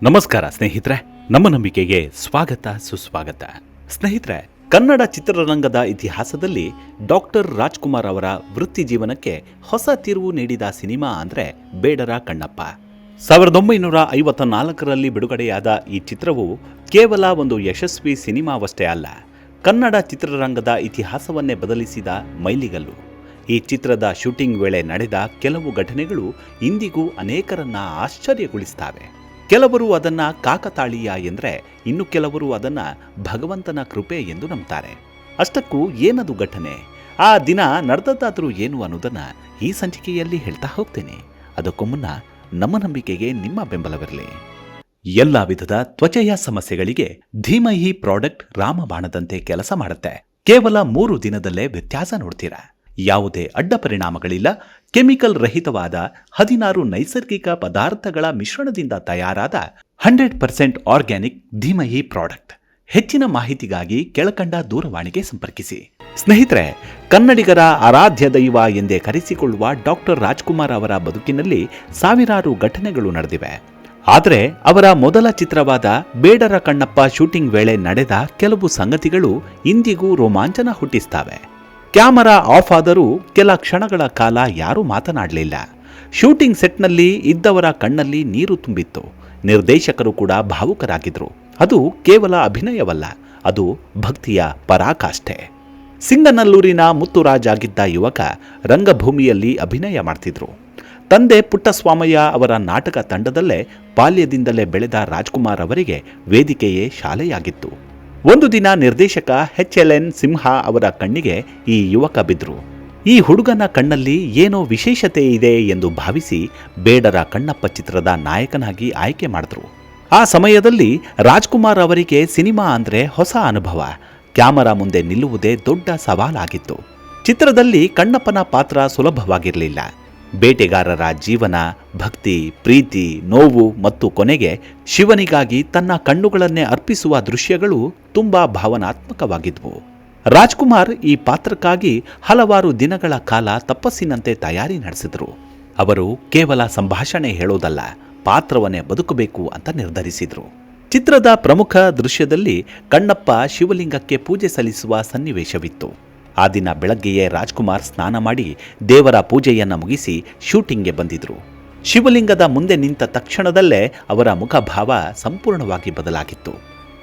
ನಮಸ್ಕಾರ ಸ್ನೇಹಿತರೆ, ನಮ್ಮ ನಂಬಿಕೆಗೆ ಸ್ವಾಗತ ಸುಸ್ವಾಗತ. ಸ್ನೇಹಿತರೆ, ಕನ್ನಡ ಚಿತ್ರರಂಗದ ಇತಿಹಾಸದಲ್ಲಿ ಡಾಕ್ಟರ್ ರಾಜ್ಕುಮಾರ್ ಅವರ ವೃತ್ತಿ ಜೀವನಕ್ಕೆ ಹೊಸ ತಿರುವು ನೀಡಿದ ಸಿನಿಮಾ ಅಂದರೆ ಬೇಡರ ಕಣ್ಣಪ್ಪ. 1954ರಲ್ಲಿ ಬಿಡುಗಡೆಯಾದ ಈ ಚಿತ್ರವು ಕೇವಲ ಒಂದು ಯಶಸ್ವಿ ಸಿನಿಮಾವಷ್ಟೇ ಅಲ್ಲ, ಕನ್ನಡ ಚಿತ್ರರಂಗದ ಇತಿಹಾಸವನ್ನೇ ಬದಲಿಸಿದ ಮೈಲಿಗಲ್ಲು. ಈ ಚಿತ್ರದ ಶೂಟಿಂಗ್ ವೇಳೆ ನಡೆದ ಕೆಲವು ಘಟನೆಗಳು ಇಂದಿಗೂ ಅನೇಕರನ್ನ ಆಶ್ಚರ್ಯಗೊಳಿಸುತ್ತವೆ. ಕೆಲವರು ಅದನ್ನು ಕಾಕತಾಳೀಯ ಎಂದರೆ, ಇನ್ನು ಕೆಲವರು ಅದನ್ನು ಭಗವಂತನ ಕೃಪೆ ಎಂದು ನಂಬ್ತಾರೆ. ಅಷ್ಟಕ್ಕೂ ಏನದು ಘಟನೆ, ಆ ದಿನ ನಡೆದದ್ದಾದರೂ ಏನು ಅನ್ನೋದನ್ನು ಈ ಸಂಚಿಕೆಯಲ್ಲಿ ಹೇಳ್ತಾ ಹೋಗ್ತೇನೆ. ಅದಕ್ಕೂ ಮುನ್ನ ನಮ್ಮ ನಂಬಿಕೆಗೆ ನಿಮ್ಮ ಬೆಂಬಲವಿರಲಿ. ಎಲ್ಲ ವಿಧದ ತ್ವಚೆಯ ಸಮಸ್ಯೆಗಳಿಗೆ ಧೀಮಹಿ ಪ್ರಾಡಕ್ಟ್ ರಾಮಬಾಣದಂತೆ ಕೆಲಸ ಮಾಡುತ್ತೆ. ಕೇವಲ 3 ದಿನದಲ್ಲೇ ವ್ಯತ್ಯಾಸ ನೋಡ್ತೀರಾ. ಯಾವುದೇ ಅಡ್ಡ ಪರಿಣಾಮಗಳಿಲ್ಲ. ಕೆಮಿಕಲ್ ರಹಿತವಾದ 16 ನೈಸರ್ಗಿಕ ಪದಾರ್ಥಗಳ ಮಿಶ್ರಣದಿಂದ ತಯಾರಾದ 100% ಆರ್ಗ್ಯಾನಿಕ್ ಧೀಮಹಿ ಪ್ರಾಡಕ್ಟ್. ಹೆಚ್ಚಿನ ಮಾಹಿತಿಗಾಗಿ ಕೆಳಕಂಡ ದೂರವಾಣಿಗೆ ಸಂಪರ್ಕಿಸಿ. ಸ್ನೇಹಿತರೆ, ಕನ್ನಡಿಗರ ಆರಾಧ್ಯ ದೈವ ಎಂದೇ ಕರೆಸಿಕೊಳ್ಳುವ ಡಾಕ್ಟರ್ ರಾಜ್ಕುಮಾರ್ ಅವರ ಬದುಕಿನಲ್ಲಿ ಸಾವಿರಾರು ಘಟನೆಗಳು ನಡೆದಿವೆ. ಆದರೆ ಅವರ ಮೊದಲ ಚಿತ್ರವಾದ ಬೇಡರ ಕಣ್ಣಪ್ಪ ಶೂಟಿಂಗ್ ವೇಳೆ ನಡೆದ ಕೆಲವು ಸಂಗತಿಗಳು ಇಂದಿಗೂ ರೋಮಾಂಚನ ಹುಟ್ಟಿಸ್ತವೆ. ಕ್ಯಾಮರಾ ಆಫ್ ಆದರೂ ಕೆಲ ಕ್ಷಣಗಳ ಕಾಲ ಯಾರೂ ಮಾತನಾಡಲಿಲ್ಲ. ಶೂಟಿಂಗ್ ಸೆಟ್ನಲ್ಲಿ ಇದ್ದವರ ಕಣ್ಣಲ್ಲಿ ನೀರು ತುಂಬಿತ್ತು. ನಿರ್ದೇಶಕರು ಕೂಡ ಭಾವುಕರಾಗಿದ್ರು. ಅದು ಕೇವಲ ಅಭಿನಯವಲ್ಲ, ಅದು ಭಕ್ತಿಯ ಪರಾಕಾಷ್ಠೆ. ಸಿಂಗನಲ್ಲೂರಿನ ಮುತ್ತುರಾಜ್ ಆಗಿದ್ದ ಯುವಕ ರಂಗಭೂಮಿಯಲ್ಲಿ ಅಭಿನಯ ಮಾಡ್ತಿದ್ರು. ತಂದೆ ಪುಟ್ಟಸ್ವಾಮಯ್ಯ ಅವರ ನಾಟಕ ತಂಡದಲ್ಲೇ ಬಾಲ್ಯದಿಂದಲೇ ಬೆಳೆದ ರಾಜ್ಕುಮಾರ್ ಅವರಿಗೆ ವೇದಿಕೆಯೇ ಶಾಲೆಯಾಗಿತ್ತು. ಒಂದು ದಿನ ನಿರ್ದೇಶಕ HLN ಸಿಂಹ ಅವರ ಕಣ್ಣಿಗೆ ಈ ಯುವಕ ಬಿದ್ರು. ಈ ಹುಡುಗನ ಕಣ್ಣಲ್ಲಿ ಏನೋ ವಿಶೇಷತೆ ಇದೆ ಎಂದು ಭಾವಿಸಿ ಬೇಡರ ಕಣ್ಣಪ್ಪ ಚಿತ್ರದ ನಾಯಕನಾಗಿ ಆಯ್ಕೆ ಮಾಡಿದ್ರು. ಆ ಸಮಯದಲ್ಲಿ ರಾಜ್ಕುಮಾರ್ ಅವರಿಗೆ ಸಿನಿಮಾ ಅಂದರೆ ಹೊಸ ಅನುಭವ. ಕ್ಯಾಮರಾ ಮುಂದೆ ನಿಲ್ಲುವುದೇ ದೊಡ್ಡ ಸವಾಲಾಗಿತ್ತು. ಚಿತ್ರದಲ್ಲಿ ಕಣ್ಣಪ್ಪನ ಪಾತ್ರ ಸುಲಭವಾಗಿರಲಿಲ್ಲ. ಬೇಟೆಗಾರರ ಜೀವನ, ಭಕ್ತಿ, ಪ್ರೀತಿ, ನೋವು ಮತ್ತು ಕೊನೆಗೆ ಶಿವನಿಗಾಗಿ ತನ್ನ ಕಣ್ಣುಗಳನ್ನೇ ಅರ್ಪಿಸುವ ದೃಶ್ಯಗಳು ತುಂಬಾ ಭಾವನಾತ್ಮಕವಾಗಿದ್ವು. ರಾಜ್ಕುಮಾರ್ ಈ ಪಾತ್ರಕ್ಕಾಗಿ ಹಲವಾರು ದಿನಗಳ ಕಾಲ ತಪಸ್ಸಿನಂತೆ ತಯಾರಿ ನಡೆಸಿದರು. ಅವರು ಕೇವಲ ಸಂಭಾಷಣೆ ಹೇಳೋದಲ್ಲ, ಪಾತ್ರವನ್ನೇ ಬದುಕಬೇಕು ಅಂತ ನಿರ್ಧರಿಸಿದರು. ಚಿತ್ರದ ಪ್ರಮುಖ ದೃಶ್ಯದಲ್ಲಿ ಕಣ್ಣಪ್ಪ ಶಿವಲಿಂಗಕ್ಕೆ ಪೂಜೆ ಸಲ್ಲಿಸುವ ಸನ್ನಿವೇಶವಿತ್ತು. ಆ ದಿನ ಬೆಳಗ್ಗೆಯೇ ರಾಜ್ಕುಮಾರ್ ಸ್ನಾನ ಮಾಡಿ ದೇವರ ಪೂಜೆಯನ್ನು ಮುಗಿಸಿ ಶೂಟಿಂಗ್ಗೆ ಬಂದಿದ್ರು. ಶಿವಲಿಂಗದ ಮುಂದೆ ನಿಂತ ತಕ್ಷಣದಲ್ಲೇ ಅವರ ಮುಖಭಾವ ಸಂಪೂರ್ಣವಾಗಿ ಬದಲಾಗಿತ್ತು.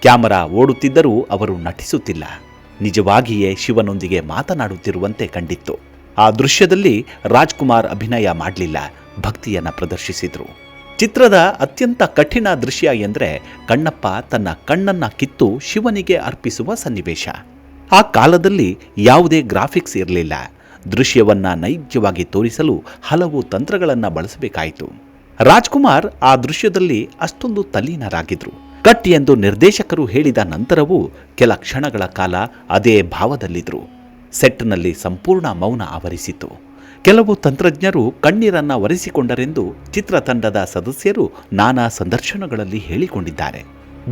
ಕ್ಯಾಮರಾ ಓಡುತ್ತಿದ್ದರೂ ಅವರು ನಟಿಸುತ್ತಿಲ್ಲ, ನಿಜವಾಗಿಯೇ ಶಿವನೊಂದಿಗೆ ಮಾತನಾಡುತ್ತಿರುವಂತೆ ಕಂಡಿತ್ತು. ಆ ದೃಶ್ಯದಲ್ಲಿ ರಾಜ್ಕುಮಾರ್ ಅಭಿನಯ ಮಾಡಲಿಲ್ಲ, ಭಕ್ತಿಯನ್ನು ಪ್ರದರ್ಶಿಸಿದ್ರು. ಚಿತ್ರದ ಅತ್ಯಂತ ಕಠಿಣ ದೃಶ್ಯ ಎಂದರೆ ಕಣ್ಣಪ್ಪ ತನ್ನ ಕಣ್ಣನ್ನ ಕಿತ್ತು ಶಿವನಿಗೆ ಅರ್ಪಿಸುವ ಸನ್ನಿವೇಶ. ಆ ಕಾಲದಲ್ಲಿ ಯಾವುದೇ ಗ್ರಾಫಿಕ್ಸ್ ಇರಲಿಲ್ಲ. ದೃಶ್ಯವನ್ನ ನೈಜವಾಗಿ ತೋರಿಸಲು ಹಲವು ತಂತ್ರಗಳನ್ನು ಬಳಸಬೇಕಾಯಿತು. ರಾಜ್ಕುಮಾರ್ ಆ ದೃಶ್ಯದಲ್ಲಿ ಅಷ್ಟೊಂದು ತಲ್ಲೀನರಾಗಿದ್ರು. ಕಟ್ ಎಂದು ನಿರ್ದೇಶಕರು ಹೇಳಿದ ನಂತರವೂ ಕೆಲ ಕ್ಷಣಗಳ ಕಾಲ ಅದೇ ಭಾವದಲ್ಲಿದ್ರು. ಸೆಟ್ನಲ್ಲಿ ಸಂಪೂರ್ಣ ಮೌನ ಆವರಿಸಿತು. ಕೆಲವು ತಂತ್ರಜ್ಞರು ಕಣ್ಣೀರನ್ನ ಒರೆಸಿಕೊಂಡರೆಂದು ಚಿತ್ರತಂಡದ ಸದಸ್ಯರು ನಾನಾ ಸಂದರ್ಶನಗಳಲ್ಲಿ ಹೇಳಿಕೊಂಡಿದ್ದಾರೆ.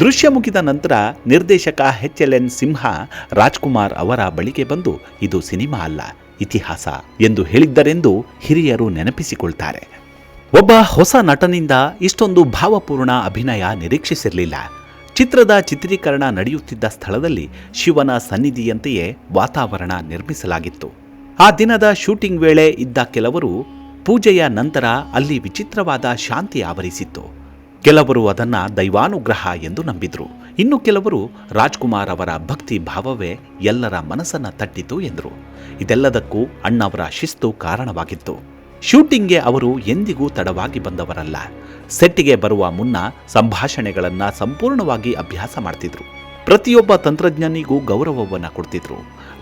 ದೃಶ್ಯ ಮುಗಿದ ನಂತರ ನಿರ್ದೇಶಕ HLN ಸಿಂಹ ರಾಜ್ಕುಮಾರ್ ಅವರ ಬಳಿಗೆ ಬಂದು, ಇದು ಸಿನಿಮಾ ಅಲ್ಲ, ಇತಿಹಾಸ ಎಂದು ಹೇಳಿದ್ದರೆಂದು ಹಿರಿಯರು ನೆನಪಿಸಿಕೊಳ್ತಾರೆ. ಒಬ್ಬ ಹೊಸ ನಟನಿಂದ ಇಷ್ಟೊಂದು ಭಾವಪೂರ್ಣ ಅಭಿನಯ ನಿರೀಕ್ಷಿಸಿರಲಿಲ್ಲ. ಚಿತ್ರದ ಚಿತ್ರೀಕರಣ ನಡೆಯುತ್ತಿದ್ದ ಸ್ಥಳದಲ್ಲಿ ಶಿವನ ಸನ್ನಿಧಿಯಂತೆಯೇ ವಾತಾವರಣ ನಿರ್ಮಿಸಲಾಗಿತ್ತು. ಆ ದಿನದ ಶೂಟಿಂಗ್ ವೇಳೆ ಇದ್ದ ಕೆಲವರು ಪೂಜೆಯ ನಂತರ ಅಲ್ಲಿ ವಿಚಿತ್ರವಾದ ಶಾಂತಿ ಆವರಿಸಿತ್ತು. ಕೆಲವರು ಅದನ್ನು ದೈವಾನುಗ್ರಹ ಎಂದು ನಂಬಿದ್ರು. ಇನ್ನು ಕೆಲವರು ರಾಜ್ಕುಮಾರ್ ಅವರ ಭಕ್ತಿ ಭಾವವೇ ಎಲ್ಲರ ಮನಸ್ಸನ್ನು ತಟ್ಟಿತು ಎಂದರು. ಇದೆಲ್ಲದಕ್ಕೂ ಅಣ್ಣವರ ಶಿಸ್ತು ಕಾರಣವಾಗಿತ್ತು. ಶೂಟಿಂಗ್ಗೆ ಅವರು ಎಂದಿಗೂ ತಡವಾಗಿ ಬಂದವರಲ್ಲ. ಸೆಟ್ಟಿಗೆ ಬರುವ ಮುನ್ನ ಸಂಭಾಷಣೆಗಳನ್ನು ಸಂಪೂರ್ಣವಾಗಿ ಅಭ್ಯಾಸ ಮಾಡ್ತಿದ್ರು. ಪ್ರತಿಯೊಬ್ಬ ತಂತ್ರಜ್ಞನಿಗೂ ಗೌರವವನ್ನು ಕೊಡ್ತಿದ್ರು.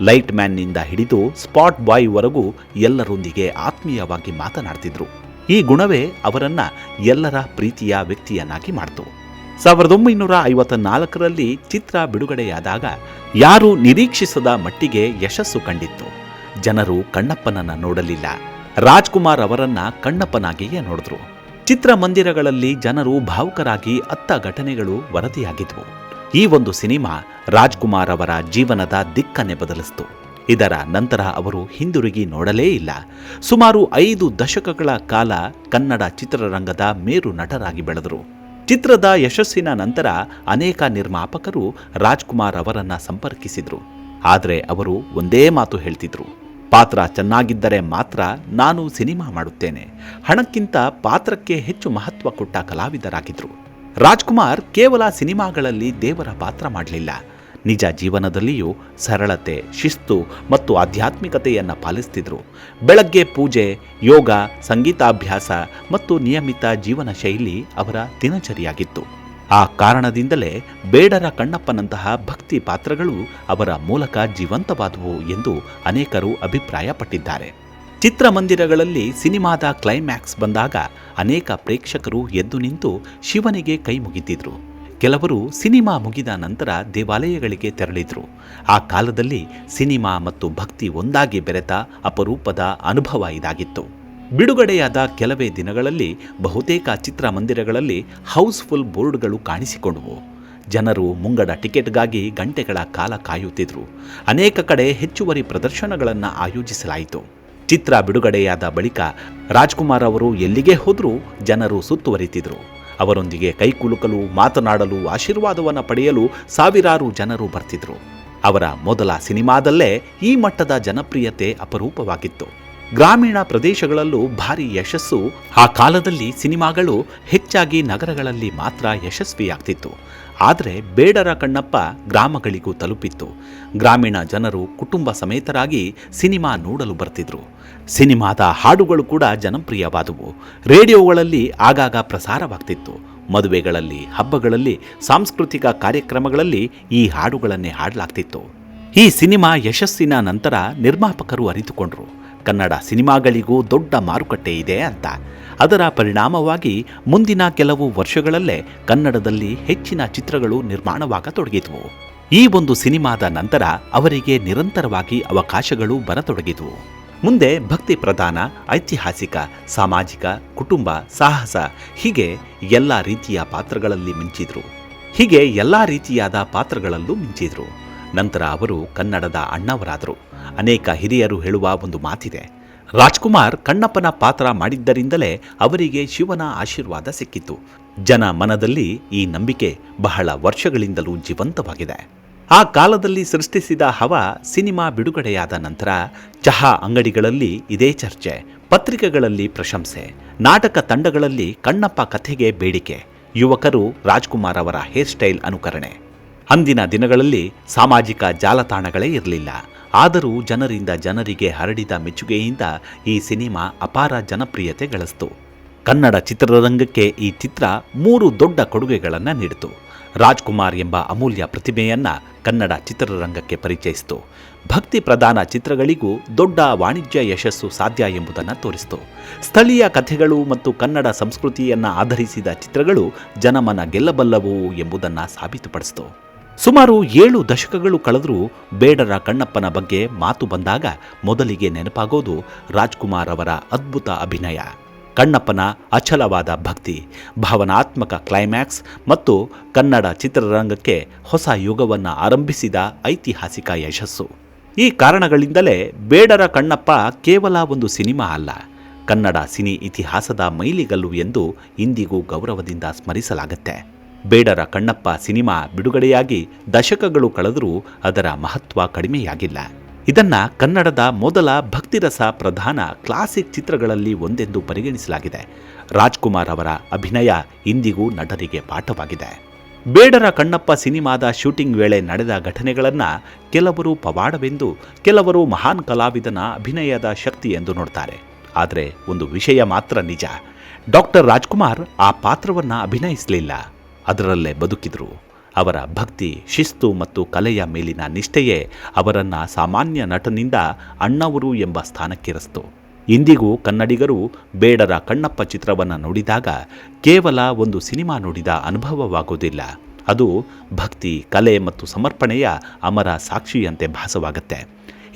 ಲೈಟ್ ಮ್ಯಾನ್ನಿಂದ ಹಿಡಿದು ಸ್ಪಾಟ್ ಬಾಯ್ವರೆಗೂ ಎಲ್ಲರೊಂದಿಗೆ ಆತ್ಮೀಯವಾಗಿ ಮಾತನಾಡ್ತಿದ್ರು. ಈ ಗುಣವೇ ಅವರನ್ನ ಎಲ್ಲರ ಪ್ರೀತಿಯ ವ್ಯಕ್ತಿಯನ್ನಾಗಿ ಮಾಡಿತು. 1954ರಲ್ಲಿ ಚಿತ್ರ ಬಿಡುಗಡೆಯಾದಾಗ ಯಾರೂ ನಿರೀಕ್ಷಿಸದ ಮಟ್ಟಿಗೆ ಯಶಸ್ಸು ಕಂಡಿತ್ತು. ಜನರು ಕಣ್ಣಪ್ಪನನ್ನ ನೋಡಲಿಲ್ಲ, ರಾಜ್ಕುಮಾರ್ ಅವರನ್ನ ಕಣ್ಣಪ್ಪನಾಗಿಯೇ ನೋಡಿದ್ರು. ಚಿತ್ರಮಂದಿರಗಳಲ್ಲಿ ಜನರು ಭಾವುಕರಾಗಿ ಅತ್ತ ಘಟನೆಗಳು ವರದಿಯಾಗಿದ್ವು. ಈ ಒಂದು ಸಿನಿಮಾ ರಾಜ್ಕುಮಾರ್ ಅವರ ಜೀವನದ ದಿಕ್ಕನ್ನೇ ಬದಲಿಸಿತು. ಇದರ ನಂತರ ಅವರು ಹಿಂದಿರುಗಿ ನೋಡಲೇ ಇಲ್ಲ. ಸುಮಾರು 5 ದಶಕಗಳ ಕಾಲ ಕನ್ನಡ ಚಿತ್ರರಂಗದ ಮೇರು ನಟರಾಗಿ ಬೆಳೆದರು. ಚಿತ್ರದ ಯಶಸ್ಸಿನ ನಂತರ ಅನೇಕ ನಿರ್ಮಾಪಕರು ರಾಜ್ಕುಮಾರ್ ಅವರನ್ನ ಸಂಪರ್ಕಿಸಿದ್ರು. ಆದರೆ ಅವರು ಒಂದೇ ಮಾತು ಹೇಳ್ತಿದ್ರು, ಪಾತ್ರ ಚೆನ್ನಾಗಿದ್ದರೆ ಮಾತ್ರ ನಾನು ಸಿನಿಮಾ ಮಾಡುತ್ತೇನೆ. ಹಣಕ್ಕಿಂತ ಪಾತ್ರಕ್ಕೆ ಹೆಚ್ಚು ಮಹತ್ವ ಕೊಟ್ಟ ಕಲಾವಿದರಾಗಿದ್ದರು. ರಾಜ್ಕುಮಾರ್ ಕೇವಲ ಸಿನಿಮಾಗಳಲ್ಲಿ ದೇವರ ಪಾತ್ರ ಮಾಡಲಿಲ್ಲ, ನಿಜ ಜೀವನದಲ್ಲಿಯೂ ಸರಳತೆ, ಶಿಸ್ತು ಮತ್ತು ಆಧ್ಯಾತ್ಮಿಕತೆಯನ್ನು ಪಾಲಿಸ್ತಿದ್ರು. ಬೆಳಗ್ಗೆ ಪೂಜೆ, ಯೋಗ, ಸಂಗೀತಾಭ್ಯಾಸ ಮತ್ತು ನಿಯಮಿತ ಜೀವನ ಶೈಲಿ ಅವರ ದಿನಚರಿಯಾಗಿತ್ತು. ಆ ಕಾರಣದಿಂದಲೇ ಬೇಡರ ಕಣ್ಣಪ್ಪನಂತಹ ಭಕ್ತಿ ಪಾತ್ರಗಳು ಅವರ ಮೂಲಕ ಜೀವಂತವಾದವು ಎಂದು ಅನೇಕರು ಅಭಿಪ್ರಾಯಪಟ್ಟಿದ್ದಾರೆ. ಚಿತ್ರಮಂದಿರಗಳಲ್ಲಿ ಸಿನಿಮಾದ ಕ್ಲೈಮ್ಯಾಕ್ಸ್ ಬಂದಾಗ ಅನೇಕ ಪ್ರೇಕ್ಷಕರು ಎದ್ದು ನಿಂತು ಶಿವನಿಗೆ ಕೈ ಮುಗಿತಿದ್ರು. ಕೆಲವರು ಸಿನಿಮಾ ಮುಗಿದ ನಂತರ ದೇವಾಲಯಗಳಿಗೆ ತೆರಳಿದ್ರು. ಆ ಕಾಲದಲ್ಲಿ ಸಿನಿಮಾ ಮತ್ತು ಭಕ್ತಿ ಒಂದಾಗಿ ಬೆರೆತ ಅಪರೂಪದ ಅನುಭವ ಇದಾಗಿತ್ತು. ಬಿಡುಗಡೆಯಾದ ಕೆಲವೇ ದಿನಗಳಲ್ಲಿ ಬಹುತೇಕ ಚಿತ್ರಮಂದಿರಗಳಲ್ಲಿ ಹೌಸ್ಫುಲ್ ಬೋರ್ಡ್ಗಳು ಕಾಣಿಸಿಕೊಂಡವು. ಜನರು ಮುಂಗಡ ಟಿಕೆಟ್ಗಾಗಿ ಗಂಟೆಗಳ ಕಾಲ ಕಾಯುತ್ತಿದ್ದರು. ಅನೇಕ ಕಡೆ ಹೆಚ್ಚುವರಿ ಪ್ರದರ್ಶನಗಳನ್ನು ಆಯೋಜಿಸಲಾಯಿತು. ಚಿತ್ರ ಬಿಡುಗಡೆಯಾದ ಬಳಿಕ ರಾಜ್ಕುಮಾರ್ ಅವರು ಎಲ್ಲಿಗೆ ಹೋದರೂ ಜನರು ಸುತ್ತುವರಿತಿದ್ರು. ಅವರೊಂದಿಗೆ ಕೈಕುಲುಕಲು, ಮಾತನಾಡಲು, ಆಶೀರ್ವಾದವನ್ನು ಪಡೆಯಲು ಸಾವಿರಾರು ಜನರು ಬರ್ತಿದ್ರು. ಅವರ ಮೊದಲ ಸಿನಿಮಾದಲ್ಲೇ ಈ ಮಟ್ಟದ ಜನಪ್ರಿಯತೆ ಅಪರೂಪವಾಗಿತ್ತು. ಗ್ರಾಮೀಣ ಪ್ರದೇಶಗಳಲ್ಲೂ ಭಾರಿ ಯಶಸ್ಸು. ಆ ಕಾಲದಲ್ಲಿ ಸಿನಿಮಾಗಳು ಹೆಚ್ಚಾಗಿ ನಗರಗಳಲ್ಲಿ ಮಾತ್ರ ಯಶಸ್ವಿಯಾಗ್ತಿತ್ತು. ಆದರೆ ಬೇಡರ ಕಣ್ಣಪ್ಪ ಗ್ರಾಮಗಳಿಗೂ ತಲುಪಿತ್ತು. ಗ್ರಾಮೀಣ ಜನರು ಕುಟುಂಬ ಸಮೇತರಾಗಿ ಸಿನಿಮಾ ನೋಡಲು ಬರ್ತಿದ್ರು. ಸಿನಿಮಾದ ಹಾಡುಗಳು ಕೂಡ ಜನಪ್ರಿಯವಾದವು. ರೇಡಿಯೋಗಳಲ್ಲಿ ಆಗಾಗ ಪ್ರಸಾರವಾಗ್ತಿತ್ತು. ಮದುವೆಗಳಲ್ಲಿ, ಹಬ್ಬಗಳಲ್ಲಿ, ಸಾಂಸ್ಕೃತಿಕ ಕಾರ್ಯಕ್ರಮಗಳಲ್ಲಿ ಈ ಹಾಡುಗಳನ್ನೇ ಹಾಡಲಾಗ್ತಿತ್ತು. ಈ ಸಿನಿಮಾ ಯಶಸ್ಸಿನ ನಂತರ ನಿರ್ಮಾಪಕರು ಅರಿತುಕೊಂಡರು, ಕನ್ನಡ ಸಿನಿಮಾಗಳಿಗೂ ದೊಡ್ಡ ಮಾರುಕಟ್ಟೆ ಇದೆ ಅಂತ. ಅದರ ಪರಿಣಾಮವಾಗಿ ಮುಂದಿನ ಕೆಲವು ವರ್ಷಗಳಲ್ಲೇ ಕನ್ನಡದಲ್ಲಿ ಹೆಚ್ಚಿನ ಚಿತ್ರಗಳು ನಿರ್ಮಾಣವಾಗತೊಡಗಿದವು. ಈ ಒಂದು ಸಿನಿಮಾದ ನಂತರ ಅವರಿಗೆ ನಿರಂತರವಾಗಿ ಅವಕಾಶಗಳು ಬರತೊಡಗಿದವು. ಮುಂದೆ ಭಕ್ತಿ ಪ್ರಧಾನ, ಐತಿಹಾಸಿಕ, ಸಾಮಾಜಿಕ, ಕುಟುಂಬ, ಸಾಹಸ ಹೀಗೆ ಎಲ್ಲ ರೀತಿಯ ಪಾತ್ರಗಳಲ್ಲಿ ಮಿಂಚಿದ್ರು. ನಂತರ ಅವರು ಕನ್ನಡದ ಅಣ್ಣವರಾದರು. ಅನೇಕ ಹಿರಿಯರು ಹೇಳುವ ಒಂದು ಮಾತಿದೆ, ರಾಜ್ಕುಮಾರ್ ಕಣ್ಣಪ್ಪನ ಪಾತ್ರ ಮಾಡಿದ್ದರಿಂದಲೇ ಅವರಿಗೆ ಶಿವನ ಆಶೀರ್ವಾದ ಸಿಕ್ಕಿತು. ಜನ ಮನದಲ್ಲಿ ಈ ನಂಬಿಕೆ ಬಹಳ ವರ್ಷಗಳಿಂದಲೂ ಜೀವಂತವಾಗಿದೆ. ಆ ಕಾಲದಲ್ಲಿ ಸೃಷ್ಟಿಸಿದ ಹವಾ ಸಿನಿಮಾ ಬಿಡುಗಡೆಯಾದ ನಂತರ ಚಹಾ ಅಂಗಡಿಗಳಲ್ಲಿ ಇದೇ ಚರ್ಚೆ, ಪತ್ರಿಕೆಗಳಲ್ಲಿ ಪ್ರಶಂಸೆ, ನಾಟಕ ತಂಡಗಳಲ್ಲಿ ಕಣ್ಣಪ್ಪ ಕಥೆಗೆ ಬೇಡಿಕೆ, ಯುವಕರು ರಾಜ್ಕುಮಾರ್ ಅವರ ಹೇರ್ ಸ್ಟೈಲ್ ಅನುಕರಣೆ. ಅಂದಿನ ದಿನಗಳಲ್ಲಿ ಸಾಮಾಜಿಕ ಜಾಲತಾಣಗಳೇ ಇರಲಿಲ್ಲ. ಆದರೂ ಜನರಿಂದ ಜನರಿಗೆ ಹರಡಿದ ಮೆಚ್ಚುಗೆಯಿಂದ ಈ ಸಿನಿಮಾ ಅಪಾರ ಜನಪ್ರಿಯತೆ ಗಳಿಸಿತು. ಕನ್ನಡ ಚಿತ್ರರಂಗಕ್ಕೆ ಈ ಚಿತ್ರ 3 ದೊಡ್ಡ ಕೊಡುಗೆಗಳನ್ನು ನೀಡಿತು. ರಾಜ್ಕುಮಾರ್ ಎಂಬ ಅಮೂಲ್ಯ ಪ್ರತಿಭೆಯನ್ನ ಕನ್ನಡ ಚಿತ್ರರಂಗಕ್ಕೆ ಪರಿಚಯಿಸಿತು. ಭಕ್ತಿ ಪ್ರಧಾನ ಚಿತ್ರಗಳಿಗೂ ದೊಡ್ಡ ವಾಣಿಜ್ಯ ಯಶಸ್ಸು ಸಾಧ್ಯ ಎಂಬುದನ್ನು ತೋರಿಸಿತು. ಸ್ಥಳೀಯ ಕಥೆಗಳು ಮತ್ತು ಕನ್ನಡ ಸಂಸ್ಕೃತಿಯನ್ನು ಆಧರಿಸಿದ ಚಿತ್ರಗಳು ಜನಮನ ಗೆಲ್ಲಬಲ್ಲವು ಎಂಬುದನ್ನು ಸಾಬೀತುಪಡಿಸಿತು. ಸುಮಾರು 7 ದಶಕಗಳು ಕಳೆದರೂ ಬೇಡರ ಕಣ್ಣಪ್ಪನ ಬಗ್ಗೆ ಮಾತು ಬಂದಾಗ ಮೊದಲಿಗೆ ನೆನಪಾಗೋದು ರಾಜ್ಕುಮಾರ್ ಅವರ ಅದ್ಭುತ ಅಭಿನಯ, ಕಣ್ಣಪ್ಪನ ಅಚಲವಾದ ಭಕ್ತಿ, ಭಾವನಾತ್ಮಕ ಕ್ಲೈಮ್ಯಾಕ್ಸ್ ಮತ್ತು ಕನ್ನಡ ಚಿತ್ರರಂಗಕ್ಕೆ ಹೊಸ ಯುಗವನ್ನು ಆರಂಭಿಸಿದ ಐತಿಹಾಸಿಕ ಯಶಸ್ಸು. ಈ ಕಾರಣಗಳಿಂದಲೇ ಬೇಡರ ಕಣ್ಣಪ್ಪ ಕೇವಲ ಒಂದು ಸಿನಿಮಾ ಅಲ್ಲ, ಕನ್ನಡ ಸಿನಿ ಇತಿಹಾಸದ ಮೈಲಿಗಲ್ಲು ಎಂದು ಇಂದಿಗೂ ಗೌರವದಿಂದ ಸ್ಮರಿಸಲಾಗುತ್ತೆ. ಬೇಡರ ಕಣ್ಣಪ್ಪ ಸಿನಿಮಾ ಬಿಡುಗಡೆಯಾಗಿ ದಶಕಗಳು ಕಳೆದರೂ ಅದರ ಮಹತ್ವ ಕಡಿಮೆಯಾಗಿಲ್ಲ. ಇದನ್ನು ಕನ್ನಡದ ಮೊದಲ ಭಕ್ತಿರಸ ಪ್ರಧಾನ ಕ್ಲಾಸಿಕ್ ಚಿತ್ರಗಳಲ್ಲಿ ಒಂದೆಂದು ಪರಿಗಣಿಸಲಾಗಿದೆ. ರಾಜ್ಕುಮಾರ್ ಅವರ ಅಭಿನಯ ಇಂದಿಗೂ ನಟರಿಗೆ ಪಾಠವಾಗಿದೆ. ಬೇಡರ ಕಣ್ಣಪ್ಪ ಸಿನಿಮಾದ ಶೂಟಿಂಗ್ ವೇಳೆ ನಡೆದ ಘಟನೆಗಳನ್ನು ಕೆಲವರು ಪವಾಡವೆಂದು, ಕೆಲವರು ಮಹಾನ್ ಕಲಾವಿದನ ಅಭಿನಯದ ಶಕ್ತಿ ಎಂದು ನೋಡ್ತಾರೆ. ಆದರೆ ಒಂದು ವಿಷಯ ಮಾತ್ರ ನಿಜ, ಡಾಕ್ಟರ್ ರಾಜ್ಕುಮಾರ್ ಆ ಪಾತ್ರವನ್ನು ಅಭಿನಯಿಸಲಿಲ್ಲ, ಅದರಲ್ಲೇ ಬದುಕಿದ್ರು. ಅವರ ಭಕ್ತಿ, ಶಿಸ್ತು ಮತ್ತು ಕಲೆಯ ಮೇಲಿನ ನಿಷ್ಠೆಯೇ ಅವರನ್ನು ಸಾಮಾನ್ಯ ನಟನಿಂದ ಅಣ್ಣವರು ಎಂಬ ಸ್ಥಾನಕ್ಕೇರಿಸಿತು. ಇಂದಿಗೂ ಕನ್ನಡಿಗರು ಬೇಡರ ಕಣ್ಣಪ್ಪ ಚಿತ್ರವನ್ನು ನೋಡಿದಾಗ ಕೇವಲ ಒಂದು ಸಿನಿಮಾ ನೋಡಿದ ಅನುಭವವಾಗುವುದಿಲ್ಲ, ಅದು ಭಕ್ತಿ, ಕಲೆ ಮತ್ತು ಸಮರ್ಪಣೆಯ ಅಮರ ಸಾಕ್ಷಿಯಂತೆ ಭಾಸವಾಗುತ್ತೆ.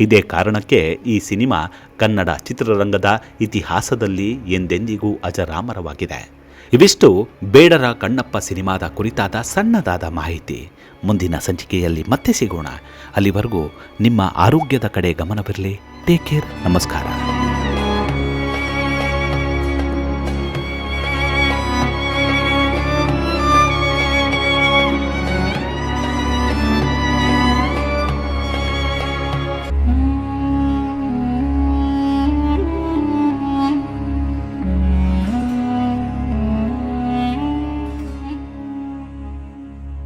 ಇದೇ ಕಾರಣಕ್ಕೆ ಈ ಸಿನಿಮಾ ಕನ್ನಡ ಚಿತ್ರರಂಗದ ಇತಿಹಾಸದಲ್ಲಿ ಎಂದೆಂದಿಗೂ ಅಜರಾಮರವಾಗಿದೆ. ಇವಿಷ್ಟು ಬೇಡರ ಕಣ್ಣಪ್ಪ ಸಿನಿಮಾದ ಕುರಿತಾದ ಸಣ್ಣದಾದ ಮಾಹಿತಿ. ಮುಂದಿನ ಸಂಚಿಕೆಯಲ್ಲಿ ಮತ್ತೆ ಸಿಗೋಣ. ಅಲ್ಲಿವರೆಗೂ ನಿಮ್ಮ ಆರೋಗ್ಯದ ಕಡೆ ಗಮನವಿರಲಿ. Take care. ನಮಸ್ಕಾರ.